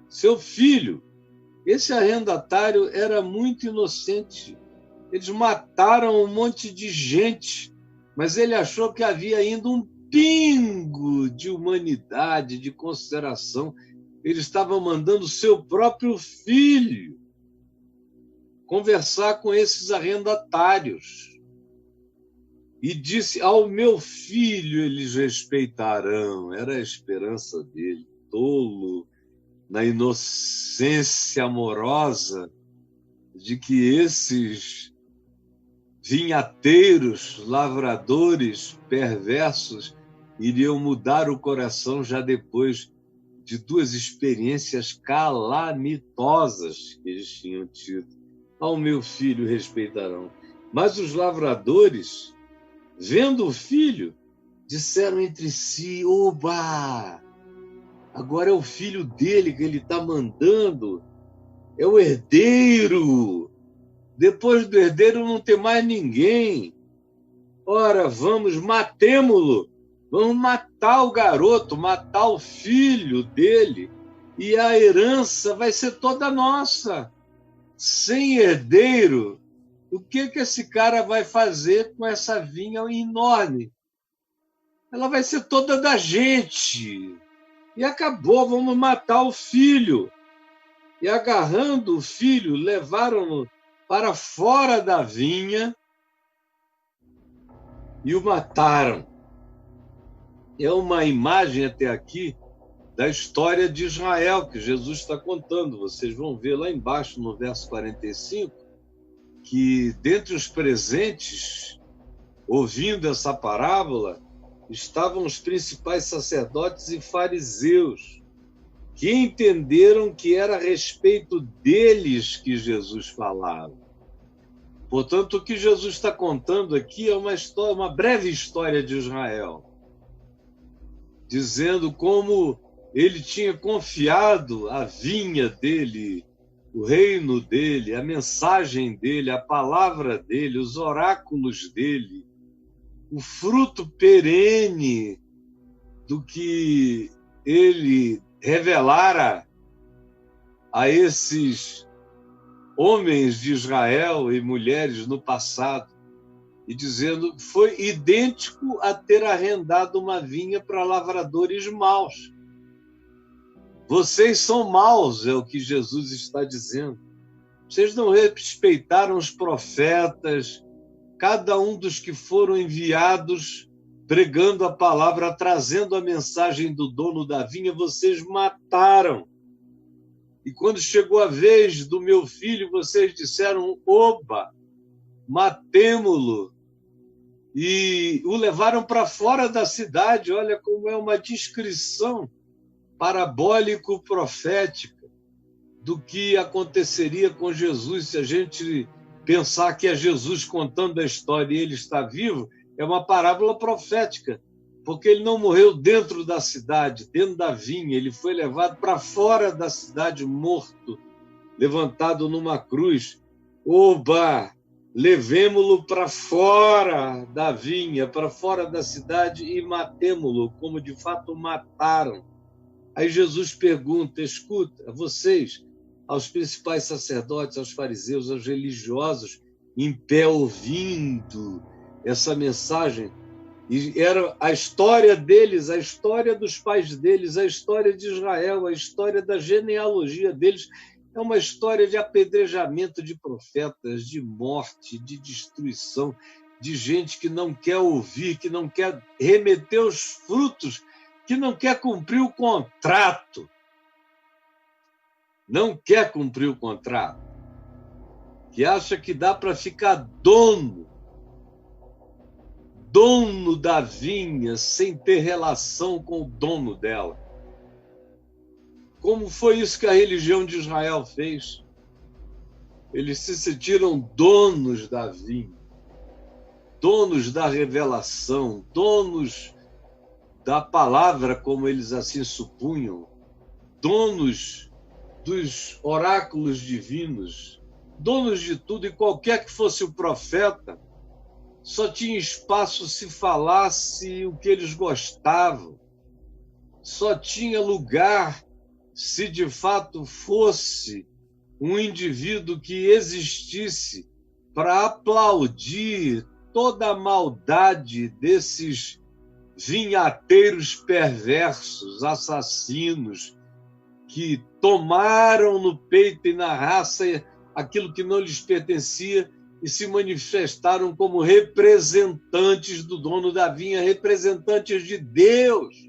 seu filho. Esse arrendatário era muito inocente. Eles mataram um monte de gente, mas ele achou que havia ainda um pingo de humanidade, de consideração. Ele estava mandando seu próprio filho conversar com esses arrendatários. E disse: ao meu filho eles respeitarão. Era a esperança dele, tolo, na inocência amorosa de que esses vinhateiros, lavradores perversos iriam mudar o coração já depois de duas experiências calamitosas que eles tinham tido. Ao meu filho respeitarão. Mas os lavradores, vendo o filho, disseram entre si: oba! Agora é o filho dele que ele está mandando, é o herdeiro. Depois do herdeiro não tem mais ninguém. Ora, vamos, matemo-lo. Vamos matar o garoto, matar o filho dele. E a herança vai ser toda nossa. Sem herdeiro, o que esse cara vai fazer com essa vinha enorme? Ela vai ser toda da gente. E acabou, vamos matar o filho. E agarrando o filho, levaram-no para fora da vinha e o mataram. É uma imagem até aqui da história de Israel que Jesus está contando. Vocês vão ver lá embaixo no verso 45 que dentre os presentes, ouvindo essa parábola, estavam os principais sacerdotes e fariseus, que entenderam que era a respeito deles que Jesus falava. Portanto, o que Jesus está contando aqui é uma breve história de Israel, dizendo como ele tinha confiado a vinha dele, o reino dele, a mensagem dele, a palavra dele, os oráculos dele, o fruto perene do que ele revelara a esses homens de Israel e mulheres no passado, e dizendo que foi idêntico a ter arrendado uma vinha para lavradores maus. Vocês são maus, é o que Jesus está dizendo. Vocês não respeitaram os profetas, cada um dos que foram enviados pregando a palavra, trazendo a mensagem do dono da vinha, vocês mataram. E quando chegou a vez do meu filho, vocês disseram: oba, matemo-lo. E o levaram para fora da cidade. Olha como é uma descrição parabólico-profética do que aconteceria com Jesus. Se a gente pensar que é Jesus contando a história e ele está vivo, é uma parábola profética, porque ele não morreu dentro da cidade, dentro da vinha, ele foi levado para fora da cidade morto, levantado numa cruz. Oba! Levemo-lo para fora da vinha, para fora da cidade e matemo-lo, como de fato mataram. Aí Jesus pergunta: escuta, vocês, aos principais sacerdotes, aos fariseus, aos religiosos, em pé ouvindo essa mensagem, e era a história deles, a história dos pais deles, a história de Israel, a história da genealogia deles, é uma história de apedrejamento de profetas, de morte, de destruição, de gente que não quer ouvir, que não quer remeter os frutos, que não quer cumprir o contrato. Não quer cumprir o contrato. Que acha que dá para ficar dono da vinha sem ter relação com o dono dela. Como foi isso que a religião de Israel fez? Eles se sentiram donos da vinha, donos da revelação, donos da palavra, como eles assim supunham, donos dos oráculos divinos, donos de tudo, e qualquer que fosse o profeta, só tinha espaço se falasse o que eles gostavam, só tinha lugar se de fato fosse um indivíduo que existisse para aplaudir toda a maldade desses vinhateiros perversos, assassinos, que tomaram no peito e na raça aquilo que não lhes pertencia e se manifestaram como representantes do dono da vinha, representantes de Deus.